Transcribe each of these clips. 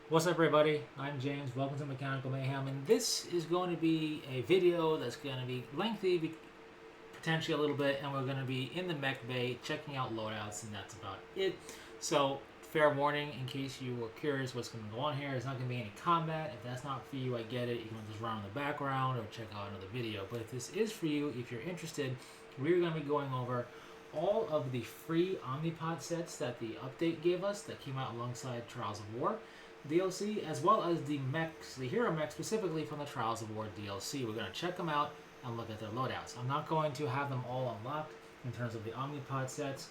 What's up, everybody? I'm James. Welcome to Mechanical Mayhem, and this is going to be a video that's going to be lengthy, potentially a little bit, and we're going to be in the mech bay checking out loadouts, and that's about it. So, fair warning, in case you were curious what's going to go on here, there's not going to be any combat. If that's not for you, I get it. You can just run in the background or check out another video. But if this is for you, if you're interested, we're going to be going over all of the free Omnipod sets that the update gave us that came out alongside Trials of War DLC, as well as the mechs, the hero mech specifically from the Trials of War DLC. We're going to check them out and look at their loadouts. I'm not going to have them all unlocked in terms of the Omnipod sets,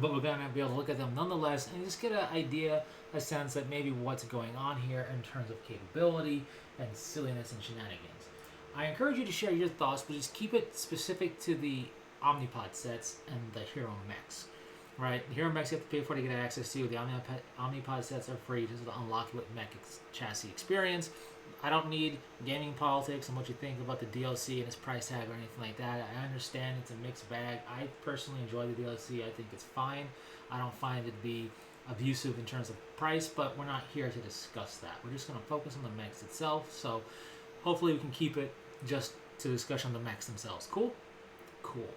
but we're going to be able to look at them nonetheless and just get an idea, a sense that maybe what's going on here in terms of capability and silliness and shenanigans. I encourage you to share your thoughts, but just keep it specific to the Omnipod sets and the hero mechs. Right, the hero mechs you have to pay for to get access to. The Omnipod sets are free just to unlock it with mech chassis experience. I don't need gaming politics and what you think about the DLC and its price tag or anything like that. I understand it's a mixed bag. I personally enjoy the DLC. I think it's fine. I don't find it to be abusive in terms of price, but we're not here to discuss that. We're just going to focus on the mechs itself. So hopefully we can keep it just to discussion on the mechs themselves. Cool? Cool.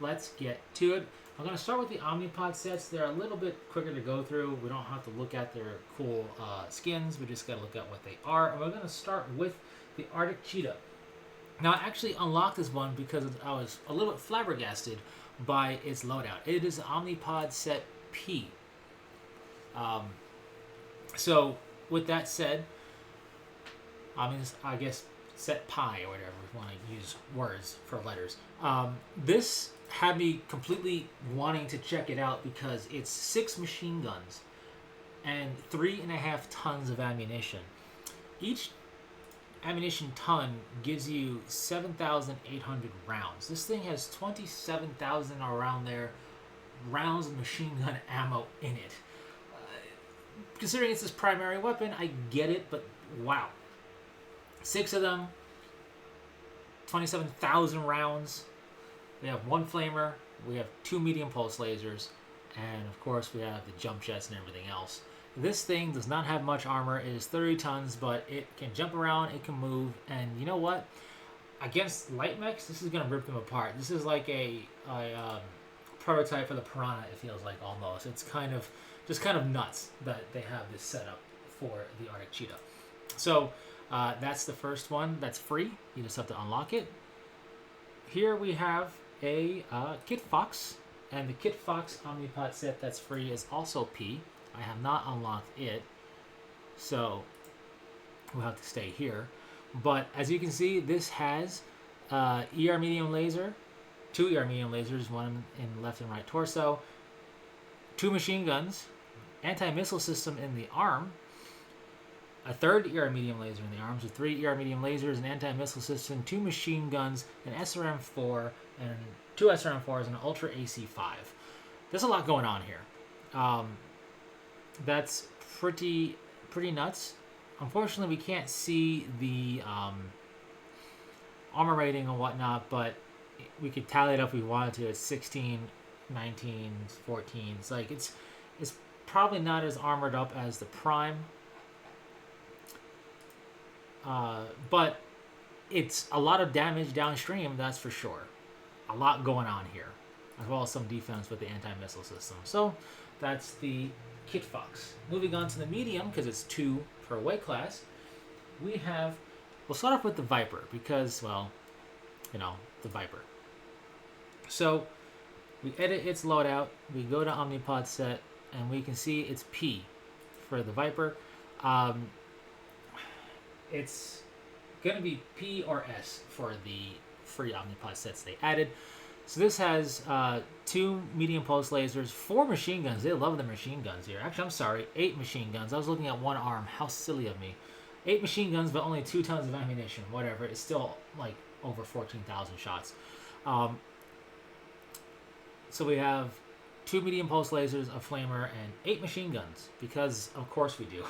Let's get to it. I'm going to start with the Omnipod sets. They're a little bit quicker to go through. We don't have to look at their cool skins. We just got to look at what they are. And we're going to start with the Arctic Cheetah. Now, I actually unlocked this one because I was a little bit flabbergasted by its loadout. It is Omnipod set P. So, with that said, I guess set pi or whatever if you want to use words for letters. This had me completely wanting to check it out because it's 6 machine guns and 3.5 tons of ammunition. Each ammunition ton gives you 7,800 rounds. This thing has 27,000 around there rounds of machine gun ammo in it. Considering it's his primary weapon, I get it, but wow. 6 of them, 27,000 rounds. We have 1 flamer, we have 2 medium pulse lasers, and of course we have the jump jets and everything else. This thing does not have much armor. It is 30 tons, but it can jump around, it can move, and you know what? Against light mechs, this is going to rip them apart. This is like a prototype for the Piranha, it feels like, almost. It's kind of nuts that they have this setup for the Arctic Cheetah. So that's the first one. That's free. You just have to unlock it. Here we have a Kit Fox, and the Kit Fox Omnipod set that's free is also P. I have not unlocked it, so we'll have to stay here. But as you can see, this has ER medium laser, 2 ER medium lasers, one in left and right torso, 2 machine guns, anti-missile system in the arm, a 3rd ER medium laser in the arms with 3 ER medium lasers, an anti-missile system, 2 machine guns, an SRM-4, and 2 SRM-4s, and an Ultra AC-5. There's a lot going on here. That's pretty nuts. Unfortunately, we can't see the armor rating and whatnot, but we could tally it up if we wanted to. It's 16, 19, 14. It's like it's probably not as armored up as the Prime. But it's a lot of damage downstream, that's for sure. A lot going on here, as well as some defense with the anti-missile system. So that's the Kit Fox. Moving on to the medium, because it's 2 per weight class, we'll start off with the Viper, because, well, the Viper. So we edit its loadout, we go to Omnipod set, and we can see it's P for the Viper. It's going to be P or S for the free Omnipod sets they added. So this has 2 medium pulse lasers, 4 machine guns. They love the machine guns here. Actually, I'm sorry, 8 machine guns. I was looking at 1 arm. How silly of me. 8 machine guns, but only 2 tons of ammunition. Whatever. It's still like over 14,000 shots. So we have 2 medium pulse lasers, a flamer, and 8 machine guns, because of course we do.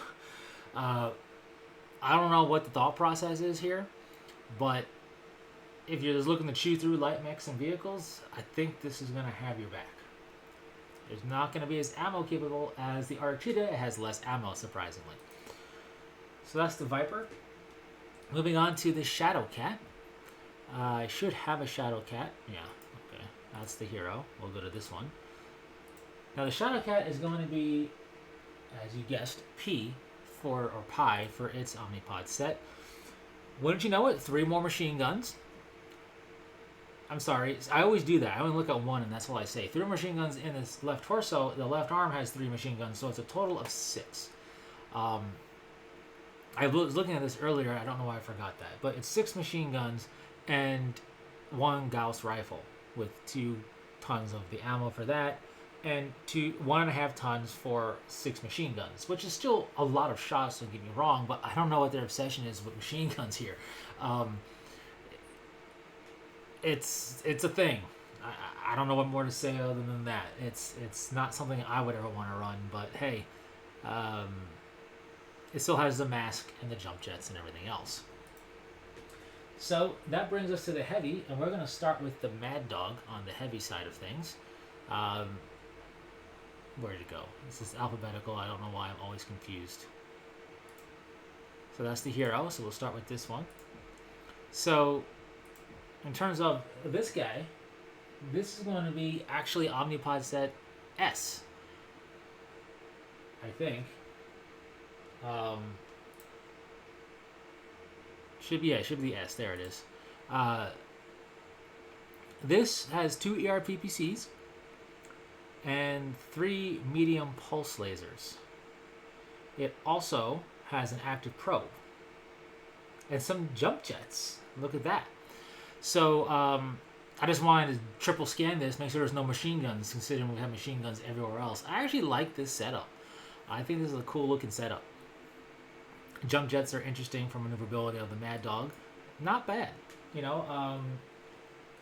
I don't know what the thought process is here, but if you're just looking to chew through light mechs and vehicles, I think this is going to have your back. It's not going to be as ammo capable as the Arctic Cheetah. It has less ammo, surprisingly. So that's the Viper. Moving on to the Shadow Cat. I should have a Shadow Cat. Yeah, okay. That's the hero. We'll go to this one. Now the Shadow Cat is going to be, as you guessed, P or Pi for its Omnipod set. Wouldn't you know it? 3 more machine guns. I'm sorry, I always do that. I only look at 1 and that's all I say. 3 machine guns in this left torso. The left arm has 3 machine guns, so it's a total of 6. I was looking at this earlier. I don't know why I forgot that. But it's 6 machine guns and 1 Gauss rifle with 2 tons of the ammo for that. And 1.5 tons for 6 machine guns, which is still a lot of shots, don't get me wrong, but I don't know what their obsession is with machine guns here. It's a thing. I don't know what more to say other than that. It's not something I would ever want to run, but hey, it still has the mask and the jump jets and everything else. So that brings us to the heavy, and we're going to start with the Mad Dog on the heavy side of things. Where did it go? This is alphabetical. I don't know why I'm always confused. So that's the hero, so we'll start with this one. So in terms of this guy, this is going to be actually Omnipod set S, I think. Should be the S. There it is. This has 2 ERPPCs and 3 medium pulse lasers. It also has an active probe and some jump jets. Look at that. So I just wanted to triple scan this, make sure there's no machine guns, considering we have machine guns everywhere else. I actually like this setup. I think this is a cool looking setup. Jump jets are interesting for maneuverability of the Mad Dog. Not bad. You know,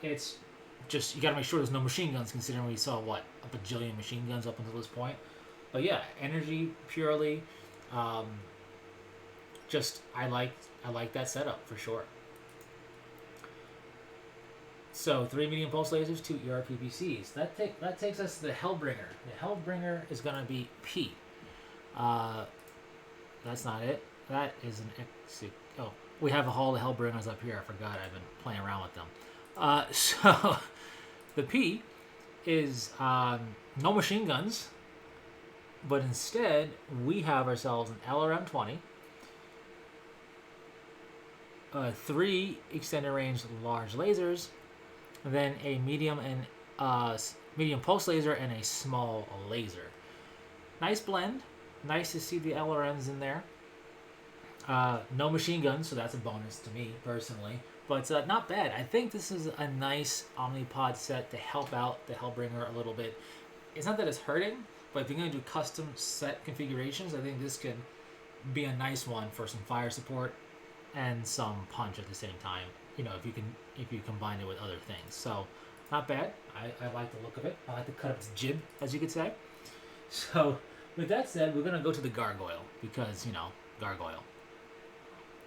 it's just, you gotta make sure there's no machine guns, considering we saw, what, a bajillion machine guns up until this point. But yeah, energy purely. Just, I like that setup for sure. So 3 medium pulse lasers, 2 ERPPCs. That takes us to the Hellbringer. The Hellbringer is gonna be P. That's not it. That is an oh, we have all the Hellbringers up here. I forgot. I've been playing around with them. So the P is no machine guns, but instead we have ourselves an LRM-20, 3 extended range large lasers, and then a medium pulse laser and a small laser. Nice blend. Nice to see the LRMs in there. No machine guns, so that's a bonus to me personally. But not bad. I think this is a nice Omnipod set to help out the Hellbringer a little bit. It's not that it's hurting, but if you're going to do custom set configurations, I think this could be a nice one for some fire support and some punch at the same time. You know, if you combine it with other things. So not bad. I like the look of it. I like the cut of its jib, as you could say. So with that said, we're going to go to the Gargoyle because, you know, Gargoyle.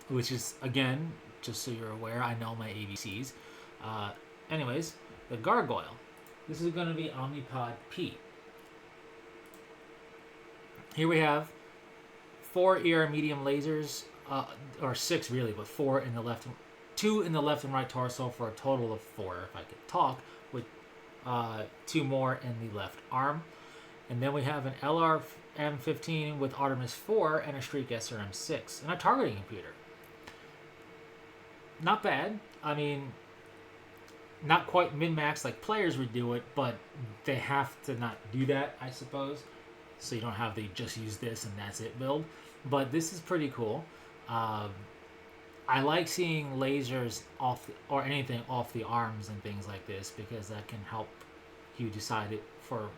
Which is, again, just so you're aware, I know my ABCs. Anyways, the Gargoyle. This is going to be Omnipod P. Here we have 4 ER medium lasers, or 6 really, but 4 in the left, 2 in the left and right torso for a total of 4, if I could talk, with 2 more in the left arm. And then we have an LRM-15 with Artemis 4 and a Streak SRM-6 and a targeting computer. Not bad. I mean, not quite min-max like players would do it, but they have to not do that, I suppose. So you don't have the just use this and that's it build. But this is pretty cool. I like seeing lasers off or anything off the arms and things like this because that can help you decide it for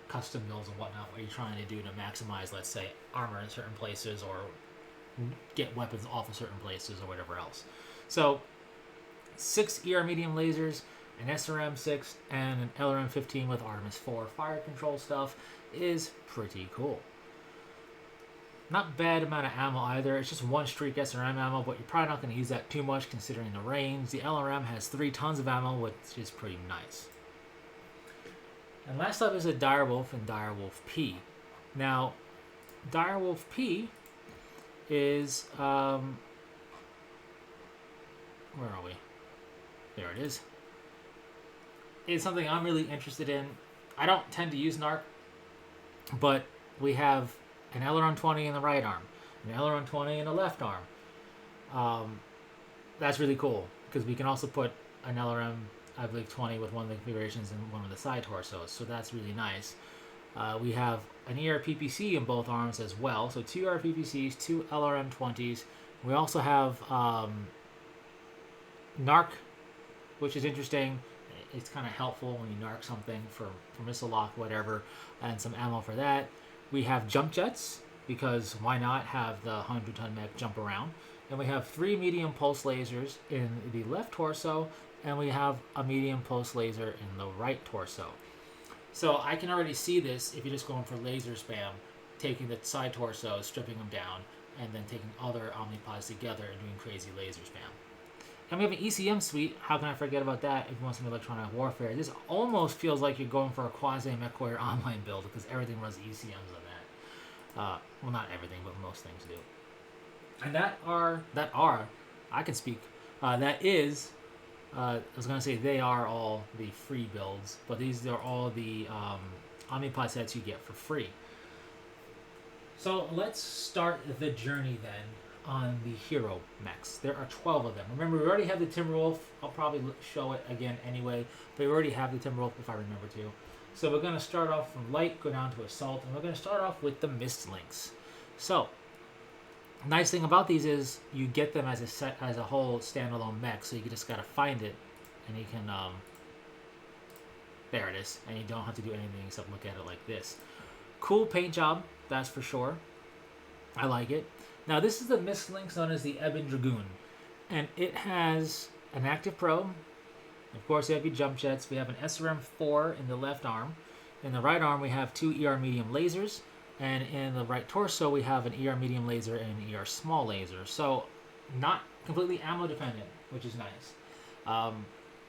custom builds and whatnot, what you're trying to do to maximize, let's say, armor in certain places or get weapons off of certain places or whatever else. So 6 ER medium lasers, an SRM-6, and an LRM-15 with Artemis 4 fire control stuff is pretty cool. Not bad amount of ammo either. It's just 1 Streak SRM ammo, but you're probably not going to use that too much considering the range. The LRM has 3 tons of ammo, which is pretty nice. And last up is a Direwolf and Direwolf P. Now, Direwolf P is, where are we? There it is. It's something I'm really interested in. I don't tend to use NARC, but we have an aileron 20 in the right arm, an aileron 20 in the left arm. That's really cool because we can also put an LRM, I believe, 20 with one of the configurations and one of the side torsos, so that's really nice. We have an ERPPC in both arms as well, so 2 ERPPCs, 2 LRM20s. We also have NARC, which is interesting. It's kind of helpful when you NARC something for missile lock, whatever, and some ammo for that. We have jump jets, because why not have the 100-ton mech jump around? And we have 3 medium pulse lasers in the left torso, and we have a medium pulse laser in the right torso. So I can already see this if you're just going for laser spam, taking the side torso, stripping them down, and then taking other omnipods together and doing crazy laser spam. And we have an ECM suite. How can I forget about that if you want some electronic warfare? This almost feels like you're going for a quasi-MechWarrior online build because everything runs ECMs on that. Well, not everything, but most things do. And I can speak. That is, I was going to say they are all the free builds, but these are all the Omnipod sets you get for free. So let's start the journey then on the hero mechs. There are 12 of them. Remember, we already have the Timberwolf. I'll probably show it again anyway, but we already have the Timberwolf if I remember to. So we're going to start off from light, go down to assault, and we're going to start off with the Mist Links. So, nice thing about these is you get them as a set, as a whole standalone mech, so you just got to find it, and you can, there it is, and you don't have to do anything except look at it like this. Cool paint job, that's for sure. I like it. Now, this is the Mist Links known as the Ebon Dragoon, and it has an active probe. Of course, we have your jump jets. We have an SRM-4 in the left arm. In the right arm, we have 2 ER medium lasers, and in the right torso, we have an ER medium laser and an ER small laser. So, not completely ammo dependent, which is nice.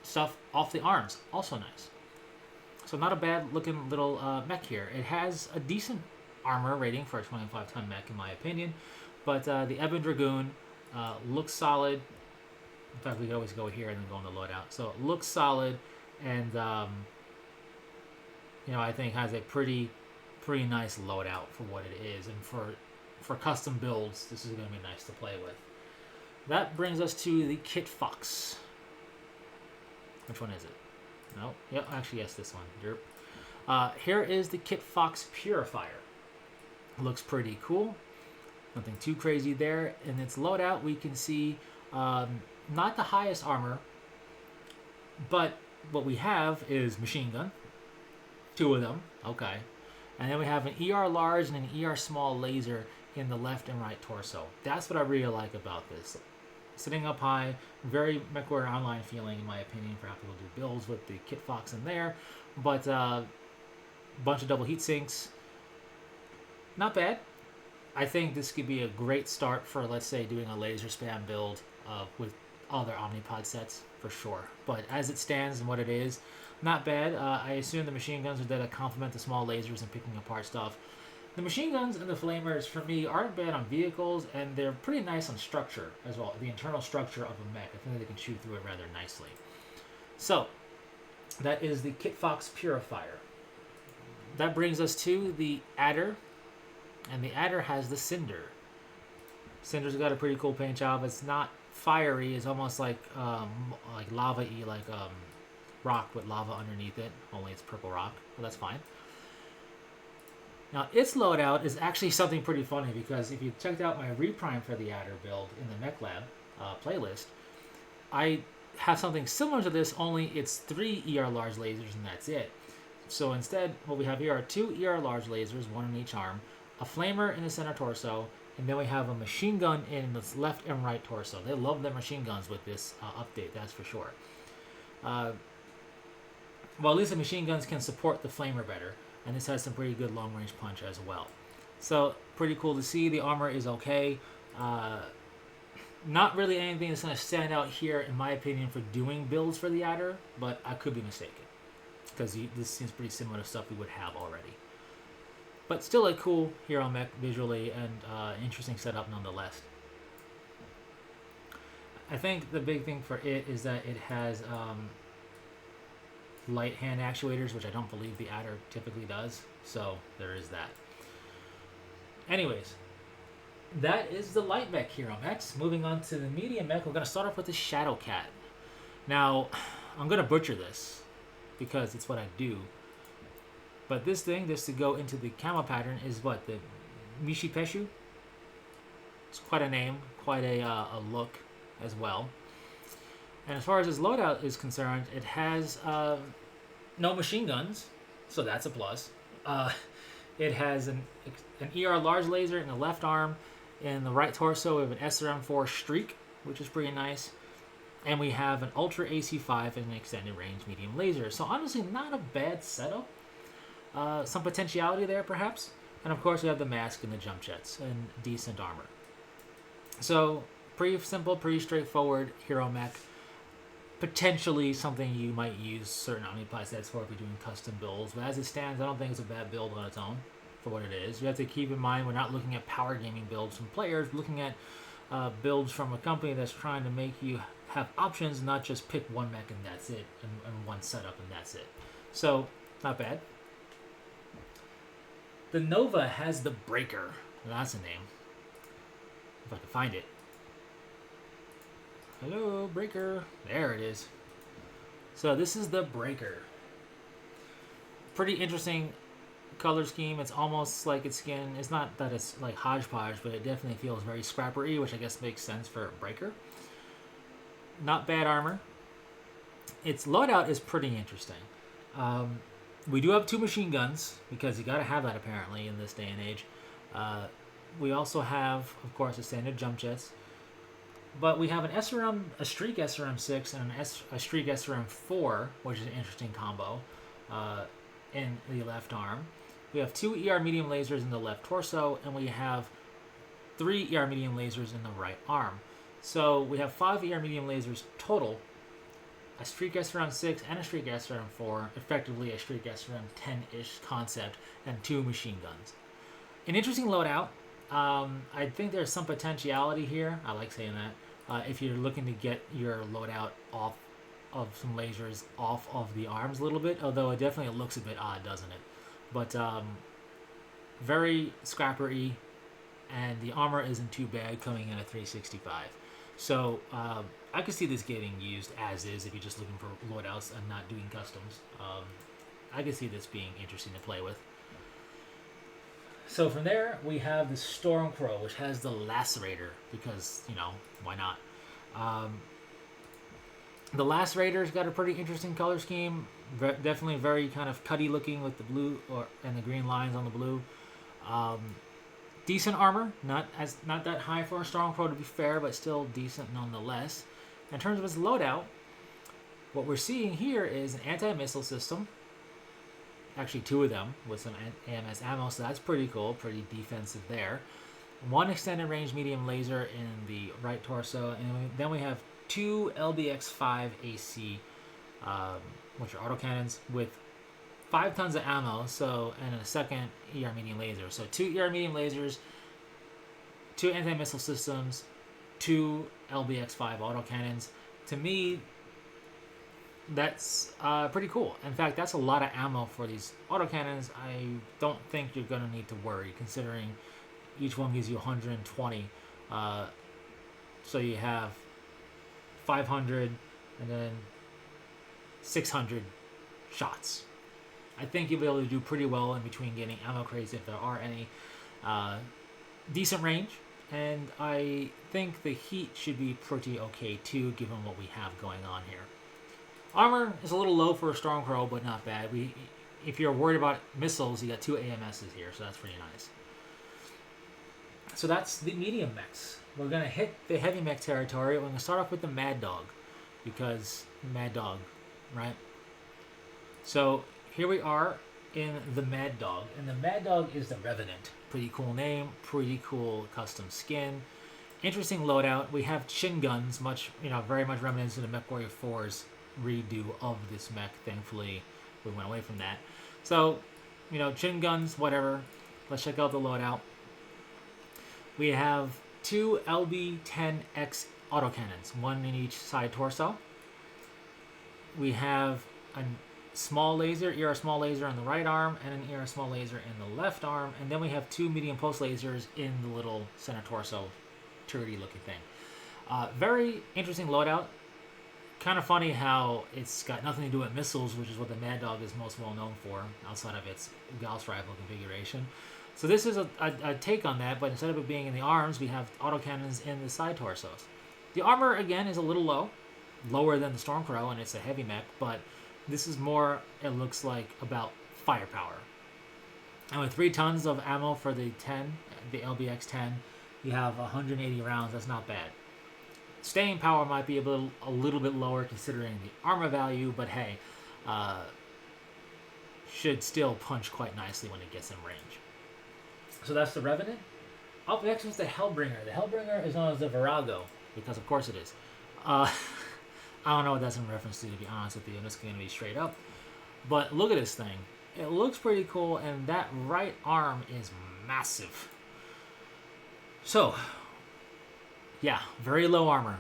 Stuff off the arms, also nice. So, not a bad looking little mech here. It has a decent armor rating for a 25-ton mech, in my opinion. But the Ebon Dragoon looks solid. In fact, we could always go here and then go on the loadout. So it looks solid, and you know, I think has a pretty nice loadout for what it is, and for custom builds, this is going to be nice to play with. That brings us to the Kit Fox. Which one is it? No, yep, actually yes, this one. Derp. Here is the Kit Fox Purifier. Looks pretty cool. Nothing too crazy there. In its loadout, we can see not the highest armor, but what we have is machine gun. 2 of them. Okay. And then we have an ER large and an ER small laser in the left and right torso. That's what I really like about this. Sitting up high, very MechWarrior Online feeling, in my opinion, for how people do builds with the Kit Fox in there. But bunch of double heat sinks. Not bad. I think this could be a great start for, let's say, doing a laser spam build with other Omnipod sets, for sure. But as it stands and what it is, not bad. I assume the machine guns are there to complement the small lasers and picking apart stuff. The machine guns and the flamers, for me, aren't bad on vehicles, and they're pretty nice on structure as well. The internal structure of a mech, I think they can shoot through it rather nicely. So, that is the Kit Fox Purifier. That brings us to the Adder. And the Adder has the Cinder. Cinder's got a pretty cool paint job. It's not fiery. It's almost like lava-y, like rock with lava underneath it. Only it's purple rock. But that's fine. Now, its loadout is actually something pretty funny, because if you checked out my reprime for the Adder build in the Mech Lab playlist, I have something similar to this, only it's 3 ER large lasers and that's it. So instead, what we have here are 2 ER large lasers, 1 in each arm, a flamer in the center torso, and then we have a machine gun in the left and right torso. They love their machine guns with this update, that's for sure. Well, at least the machine guns can support the flamer better, and this has some pretty good long-range punch as well. So, pretty cool to see. The armor is okay. Not really anything that's going to stand out here, in my opinion, for doing builds for the Adder, but I could be mistaken, because this seems pretty similar to stuff we would have already. but still a cool hero mech visually and interesting setup nonetheless. I think the big thing for it is that it has light hand actuators, which I don't believe the Adder typically does. So there is that. Anyways, that is the light mech hero mechs. Moving on to the medium mech, we're going to start off with the Shadow Cat. Now, I'm going to butcher this because it's what I do. But this thing, just to go into the camo pattern, is what? The Mishi-Peshu? It's quite a name, quite a look as well. And as far as its loadout is concerned, it has no machine guns, so that's a plus. It has an ER large laser in the left arm. In the right torso, we have an SRM-4 Streak, which is pretty nice. And we have an Ultra AC-5 and an extended range medium laser. So honestly, not a bad setup. Some potentiality there, perhaps. And of course, we have the mask and the jump jets and decent armor. So pretty simple, pretty straightforward hero mech. Potentially something you might use certain Omnipod sets for if you're doing custom builds. But as it stands, I don't think it's a bad build on its own for what it is. You have to keep in mind we're not looking at power gaming builds from players. We're looking at builds from a company that's trying to make you have options, not just pick one mech and that's it, and one setup and that's it. So, not bad. The Nova has the Breaker. That's a name. If I can find it. Hello, Breaker. There it is. So this is the Breaker. Pretty interesting color scheme. It's almost like its skin. It's not that it's like hodgepodge, but it definitely feels very scrapper-y, which I guess makes sense for a Breaker. Not bad armor. Its loadout is pretty interesting. We do have 2 machine guns, because you gotta have that apparently in this day and age. We also have, of course, the standard jump jets. But we have an SRM, a Streak SRM-6 and a Streak SRM-4, which is an interesting combo in the left arm. We have 2 ER medium lasers in the left torso, and we have 3 ER medium lasers in the right arm. So we have 5 ER medium lasers total, a Streak SRM-6 and a Streak SRM-4, effectively a Streak SRM-10-ish concept, and 2 machine guns. An interesting loadout. I think there's some potentiality here. I like saying that. If you're looking to get your loadout off of some lasers off of the arms a little bit, although it definitely looks a bit odd, doesn't it? But very scrapper-y, and the armor isn't too bad, coming in at 365. So I could see this getting used as is if you're just looking for loadouts and not doing customs. I could see this being interesting to play with. So from there, we have the Stormcrow, which has the Lacerator, because, you know, why not? The Lacerator's got a pretty interesting color scheme. Definitely very kind of cutty looking with the blue and the green lines on the blue. Decent armor, not that high for a Stormcrow to be fair, but still decent nonetheless. In terms of its loadout, what we're seeing here is an anti-missile system. Actually 2 of them with some AMS ammo, so that's pretty cool, pretty defensive there. 1 extended range medium laser in the right torso, and then we have 2 LBX-5 AC, which are autocannons with 5 tons of ammo, so, and a second ER medium laser. So 2 ER medium lasers, 2 anti-missile systems, 2 LBX-5 autocannons. To me, that's pretty cool. In fact, that's a lot of ammo for these autocannons. I don't think you're going to need to worry, considering each one gives you 120. So you have 500 and then 600 shots. I think you'll be able to do pretty well in between getting ammo crates if there are any. Decent range, and I think the heat should be pretty okay too, given what we have going on here. Armor is a little low for a Stormcrow, but not bad. If you're worried about missiles, you got 2 AMSs here, so that's pretty nice. So that's the medium mechs. We're going to hit the heavy mech territory. We're going to start off with the Mad Dog, because Mad Dog, right? So here we are in the Mad Dog, and the Mad Dog is the Revenant. Pretty cool name, pretty cool custom skin. Interesting loadout. We have chin guns, very much reminiscent of Mech Warrior 4's redo of this mech. Thankfully, we went away from that. So, chin guns, whatever. let's check out the loadout. We have two LB-10X autocannons, one in each side torso. We have a small laser, ER small laser on the right arm, and an ER small laser in the left arm. And then we have two medium pulse lasers in the little center torso, turrety looking thing. Very interesting loadout. Kind of funny how it's got nothing to do with missiles, which is what the Mad Dog is most well known for, outside of its Gauss rifle configuration. So this is a take on that, but instead of it being in the arms, we have autocannons in the side torsos. The armor, again, is a little low, lower than the Stormcrow, and it's a heavy mech, but this is more, it looks like, about firepower. And with 3 tons of ammo for the 10, the LBX-10, you have 180 rounds. That's not bad. Staying power might be a little bit lower considering the armor value, but hey, should still punch quite nicely when it gets in range. So that's the Revenant. Up next is the Hellbringer. The Hellbringer is known as the Virago, because of course it is. I don't know what that's in reference to be honest with you. I'm just going to be straight up. But look at this thing. It looks pretty cool, and that right arm is massive. So, yeah, very low armor.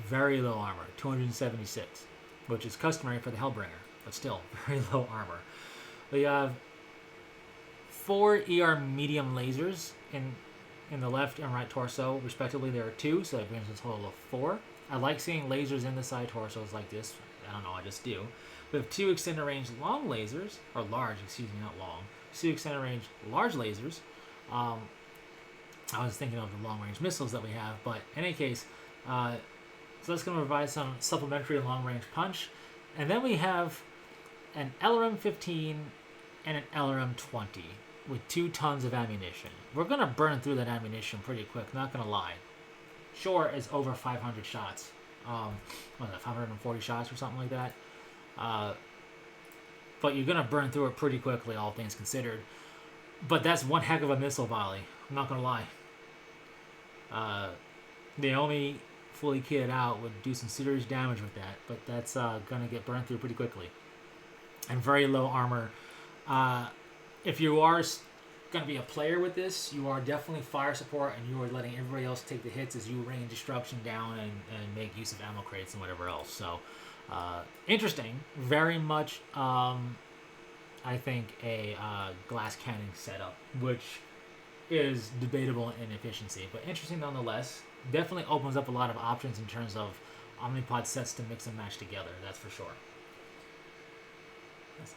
Very low armor. 276, which is customary for the Hellbringer, but still, very low armor. We have 4 ER medium lasers in the left and right torso, respectively. There are 2, so that brings a total of 4. I like seeing lasers in the side torsos like this. I don't know, I just do. We have 2 extended range long lasers, or large, excuse me, not long. 2 extended range large lasers. I was thinking of the long range missiles that we have, but in any case, so that's going to provide some supplementary long range punch. And then we have an LRM-15 and an LRM-20 with 2 tons of ammunition. We're going to burn through that ammunition pretty quick, not going to lie. Sure, it's over 500 shots. What is that, 540 shots or something like that? But you're going to burn through it pretty quickly, all things considered. But that's one heck of a missile volley. I'm not going to lie. Naomi, fully kitted out, would do some serious damage with that. But that's going to get burned through pretty quickly. And very low armor. If you are going to be a player with this, you are definitely fire support, and you are letting everybody else take the hits as you rain destruction down and make use of ammo crates and whatever else. So, interesting. Very much, I think, a glass cannon setup, which is debatable in efficiency, but interesting nonetheless. Definitely opens up a lot of options in terms of Omnipod sets to mix and match together, that's for sure.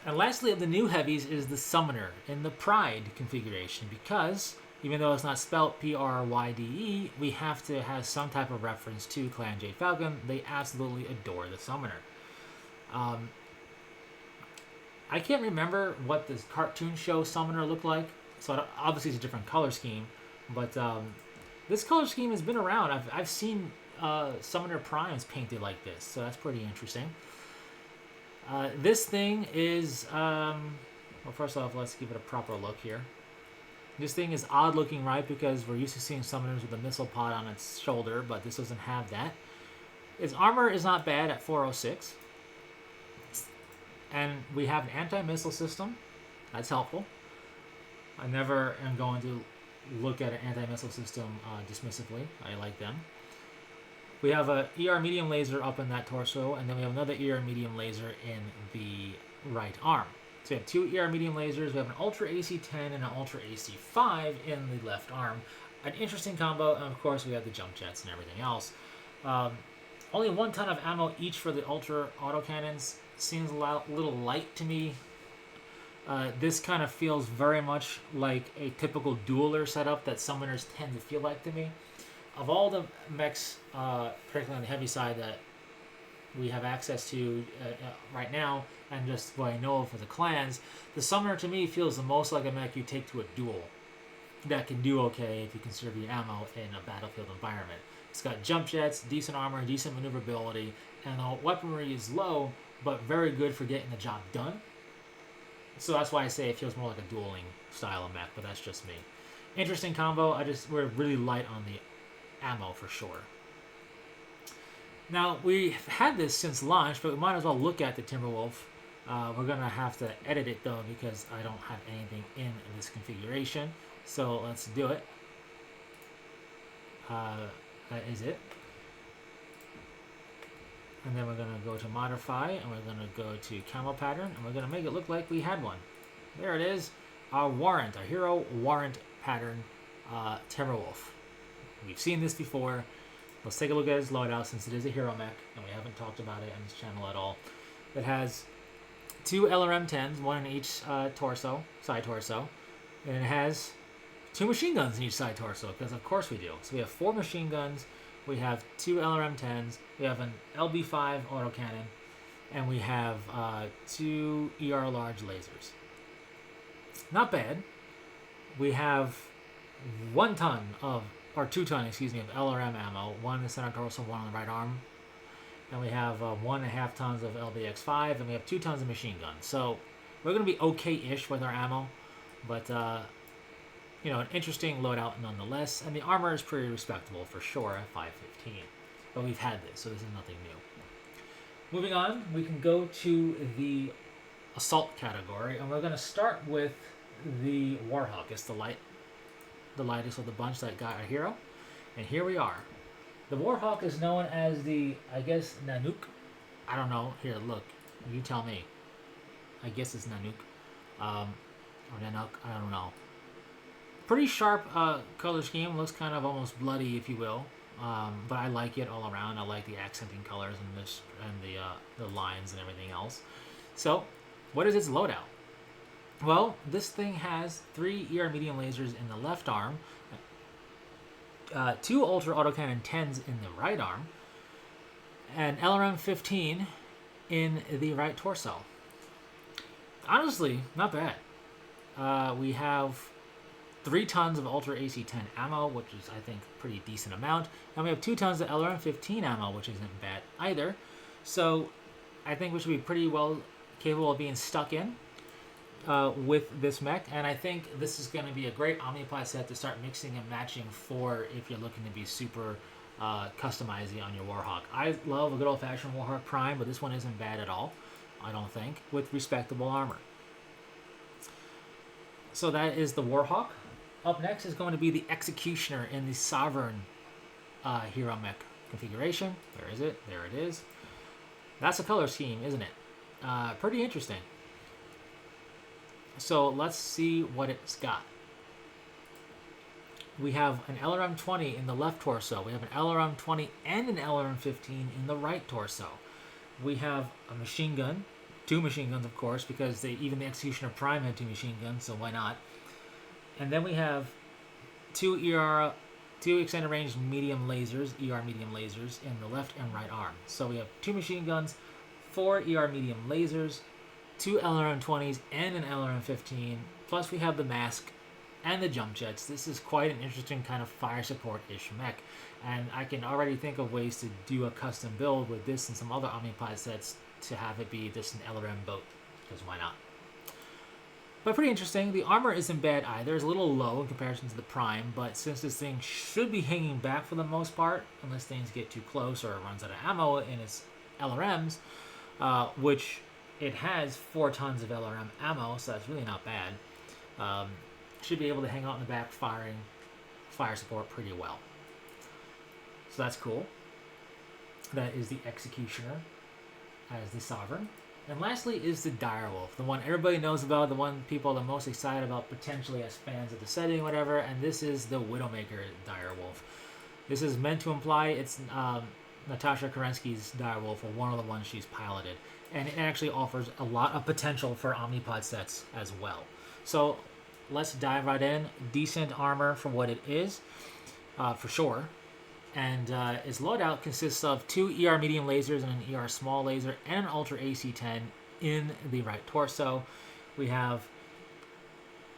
And lastly, of the new heavies is the Summoner in the Pride configuration, because even though it's not spelt P-R-Y-D-E, we have to have some type of reference to Clan Jade Falcon. They absolutely adore the Summoner. I can't remember what this cartoon show Summoner looked like, so obviously it's a different color scheme, but this color scheme has been around. I've seen Summoner Primes painted like this, so that's pretty interesting. This thing is, well, first off, let's give it a proper look here. This thing is odd looking, right, because we're used to seeing summoners with a missile pod on its shoulder, but this doesn't have that. Its armor is not bad at 406. And we have an anti-missile system. That's helpful. I never am going to look at an anti-missile system dismissively. I like them. We have a ER medium laser up in that torso, and then we have another ER medium laser in the right arm. So we have 2 ER medium lasers. We have an Ultra AC-10 and an Ultra AC-5 in the left arm. An interesting combo, and of course we have the jump jets and everything else. Only 1 ton of ammo each for the Ultra autocannons. Seems a little light to me. This kind of feels very much like a typical dueler setup that summoners tend to feel like to me. Of all the mechs, particularly on the heavy side, that we have access to right now, and just what I know of for the clans, the Summoner to me feels the most like a mech you take to a duel that can do okay if you conserve your ammo in a battlefield environment. It's got jump jets, decent armor, decent maneuverability, and the weaponry is low, but very good for getting the job done. So that's why I say it feels more like a dueling style of mech, but that's just me. Interesting combo. We're really light on the ammo for sure. Now, we've had this since launch, but we might as well look at the Timberwolf We're going to have to edit it though because I don't have anything in this configuration. So let's do it. That is it. And then we're going to go to modify, and we're going to go to camo pattern, and we're going to make it look like we had one. There it is. Our warrant, our hero warrant pattern, Timberwolf. We've seen this before. Let's take a look at his loadout since it is a hero mech, and we haven't talked about it on this channel at all. It has 2 LRM-10s, one in each torso, side torso, and it has 2 machine guns in each side torso, because of course we do. So we have 4 machine guns, we have 2 LRM-10s, we have an LB5 autocannon, and we have 2 ER large lasers. Not bad. We have 1 ton of, or 2 ton, excuse me, of LRM ammo, 1 in the center torso, 1 on the right arm. And we have 1.5 tons of LBX5, and we have 2 tons of machine guns. So we're going to be okay-ish with our ammo, but you know, an interesting loadout nonetheless. And the armor is pretty respectable for sure at 515. But we've had this, so this is nothing new. Moving on, we can go to the assault category, and we're going to start with the Warhawk. It's the lightest of the bunch that got a hero. And here we are. The Warhawk is known as the, I guess, Nanook. I don't know. Here, look. You tell me. I guess it's Nanook. Or Nanook. I don't know. Pretty sharp color scheme. Looks kind of almost bloody, if you will. But I like it all around. I like the accenting colors and this and the lines and everything else. So, what is its loadout? Well, this thing has 3 ER medium lasers in the left arm, 2 Ultra Autocannon 10s in the right arm, and LRM-15 in the right torso. Honestly, not bad. We have 3 tons of Ultra AC-10 ammo, which is, I think, a pretty decent amount. And we have 2 tons of LRM-15 ammo, which isn't bad either. So I think we should be pretty well capable of being stuck in with this mech. And I think this is going to be a great Omnipod set to start mixing and matching for if you're looking to be super customizing on your Warhawk. I love a good old-fashioned Warhawk Prime, but this one isn't bad at all, I don't think, with respectable armor. So that is the Warhawk. Up next is going to be the Executioner in the Sovereign hero mech configuration. Where is it? There it is. That's a color scheme, isn't it? Pretty interesting. So let's see what it's got. We have an LRM-20 in the left torso. We have an LRM-20 and an LRM-15 in the right torso. We have a machine gun, 2 machine guns, of course, because even the Executioner Prime had 2 machine guns, so why not? And then we have 2 extended range medium lasers, ER medium lasers, in the left and right arm. So we have 2 machine guns, 4 ER medium lasers, 2 LRM-20s, and an LRM-15. Plus we have the mask and the jump jets. This is quite an interesting kind of fire support-ish mech. And I can already think of ways to do a custom build with this and some other Omnipod sets to have it be just an LRM boat, because why not? But pretty interesting. The armor isn't bad either. It's a little low in comparison to the Prime, but since this thing should be hanging back for the most part, unless things get too close or it runs out of ammo in its LRMs, which it has 4 tons of LRM ammo, so that's really not bad. Should be able to hang out in the back firing fire support pretty well. So that's cool. That is the Executioner as the Sovereign. And lastly is the Direwolf, the one everybody knows about, the one people are most excited about potentially as fans of the setting, whatever, and this is the Widowmaker Direwolf. This is meant to imply it's Natasha Kerensky's Direwolf, or one of the ones she's piloted, and it actually offers a lot of potential for Omnipod sets as well. So let's dive right in. Decent armor for what it is, for sure. And its loadout consists of 2 ER medium lasers and an ER small laser and an Ultra AC-10 in the right torso. We have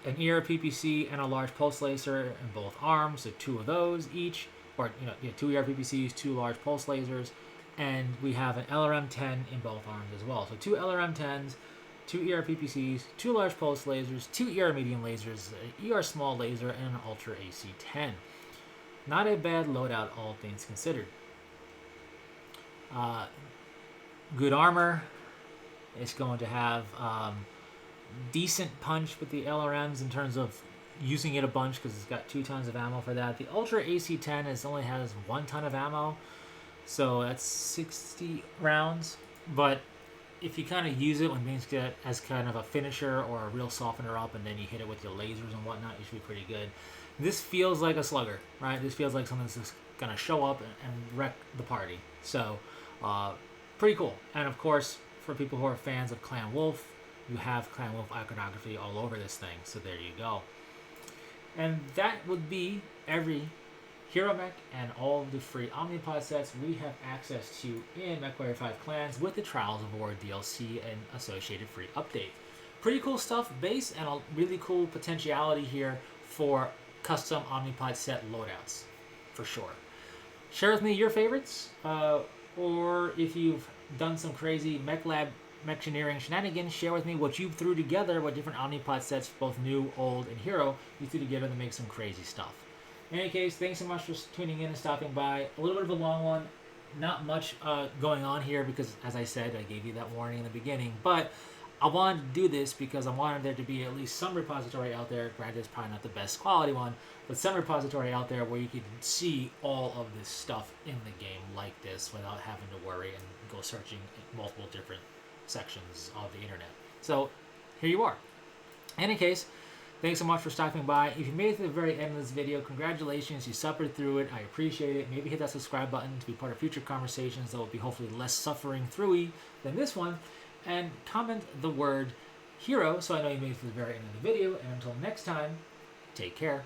an ER PPC and a large pulse laser in both arms, so 2 of those each, or 2 ER PPCs, 2 large pulse lasers, and we have an LRM-10 in both arms as well. So 2 LRM-10s, 2 ER PPCs, 2 large pulse lasers, 2 ER medium lasers, an ER small laser, and an Ultra AC-10. Not a bad loadout, all things considered. Good armor. It's going to have decent punch with the LRMs in terms of using it a bunch because it's got 2 tons of ammo for that. The Ultra AC-10 only has 1 ton of ammo, so that's 60 rounds. But if you kind of use it when things get as kind of a finisher or a real softener up, and then you hit it with your lasers and whatnot, you should be pretty good. This feels like a slugger, right? This feels like something that's just going to show up and wreck the party. So, pretty cool. And of course, for people who are fans of Clan Wolf, you have Clan Wolf iconography all over this thing. So there you go. And that would be every Hero Mech and all of the free Omnipod sets we have access to in MechWarrior 5 Clans with the Trials of War DLC and associated free update. Pretty cool stuff, base, and a really cool potentiality here for custom Omnipod set loadouts, for sure. Share with me your favorites, or if you've done some crazy Mech Lab Mechineering shenanigans, share with me what you threw together, what different Omnipod sets, both new, old, and hero, you threw together to make some crazy stuff. In any case, thanks so much for tuning in and stopping by. A little bit of a long one, not much going on here because, as I said, I gave you that warning in the beginning, but I wanted to do this because I wanted there to be at least some repository out there. Granted, it's probably not the best quality one, but some repository out there where you can see all of this stuff in the game like this without having to worry and go searching in multiple different sections of the internet. So here you are. In any case, thanks so much for stopping by. If you made it to the very end of this video, congratulations, you suffered through it. I appreciate it. Maybe hit that subscribe button to be part of future conversations that will be hopefully less suffering through-y than this one. And comment the word hero so I know you made it to the very end of the video. And until next time, take care.